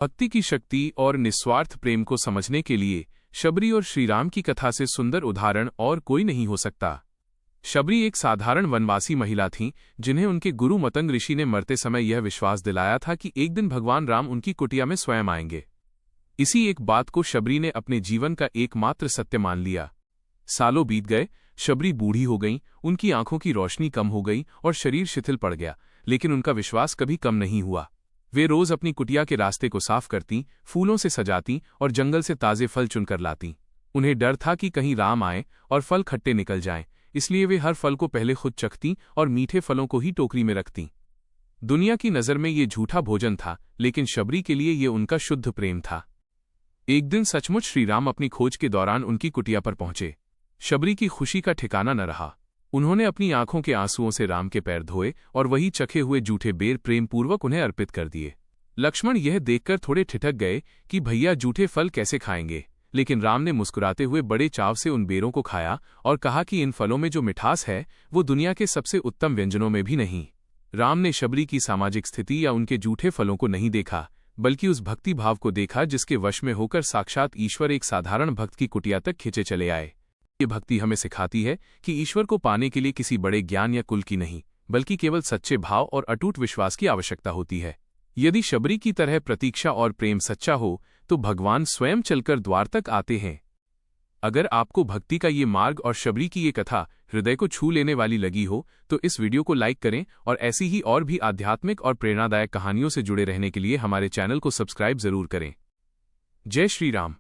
भक्ति की शक्ति और निस्वार्थ प्रेम को समझने के लिए शबरी और श्रीराम की कथा से सुंदर उदाहरण और कोई नहीं हो सकता। शबरी एक साधारण वनवासी महिला थीं, जिन्हें उनके गुरु मतंग ऋषि ने मरते समय यह विश्वास दिलाया था कि एक दिन भगवान राम उनकी कुटिया में स्वयं आएंगे। इसी एक बात को शबरी ने अपने जीवन का एकमात्र सत्य मान लिया। सालों बीत गए, शबरी बूढ़ी हो गईं, उनकी आंखों की रोशनी कम हो गई और शरीर शिथिल पड़ गया, लेकिन उनका विश्वास कभी कम नहीं हुआ। वे रोज अपनी कुटिया के रास्ते को साफ करतीं, फूलों से सजातीं और जंगल से ताजे फल चुनकर लातीं। उन्हें डर था कि कहीं राम आए और फल खट्टे निकल जाएं, इसलिए वे हर फल को पहले खुद चखतीं और मीठे फलों को ही टोकरी में रखतीं। दुनिया की नज़र में ये झूठा भोजन था, लेकिन शबरी के लिए ये उनका शुद्ध प्रेम था। एक दिन सचमुच श्रीराम अपनी खोज के दौरान उनकी कुटिया पर पहुंचे। शबरी की खुशी का ठिकाना न रहा। उन्होंने अपनी आंखों के आंसुओं से राम के पैर धोए और वही चखे हुए जूठे बेर प्रेमपूर्वक उन्हें अर्पित कर दिए। लक्ष्मण यह देखकर थोड़े ठिठक गए कि भैया जूठे फल कैसे खाएंगे, लेकिन राम ने मुस्कुराते हुए बड़े चाव से उन बेरों को खाया और कहा कि इन फलों में जो मिठास है वो दुनिया के सबसे उत्तम व्यंजनों में भी नहीं। राम ने शबरी की सामाजिक स्थिति या उनके जूठे फलों को नहीं देखा, बल्कि उस भक्ति भाव को देखा जिसके वश में होकर साक्षात ईश्वर एक साधारण भक्त की कुटिया तक खिंचे चले आए। ये भक्ति हमें सिखाती है कि ईश्वर को पाने के लिए किसी बड़े ज्ञान या कुल की नहीं, बल्कि केवल सच्चे भाव और अटूट विश्वास की आवश्यकता होती है। यदि शबरी की तरह प्रतीक्षा और प्रेम सच्चा हो तो भगवान स्वयं चलकर द्वार तक आते हैं। अगर आपको भक्ति का ये मार्ग और शबरी की ये कथा हृदय को छू लेने वाली लगी हो तो इस वीडियो को लाइक करें और ऐसी ही और भी आध्यात्मिक और प्रेरणादायक कहानियों से जुड़े रहने के लिए हमारे चैनल को सब्सक्राइब जरूर करें। जय श्री राम।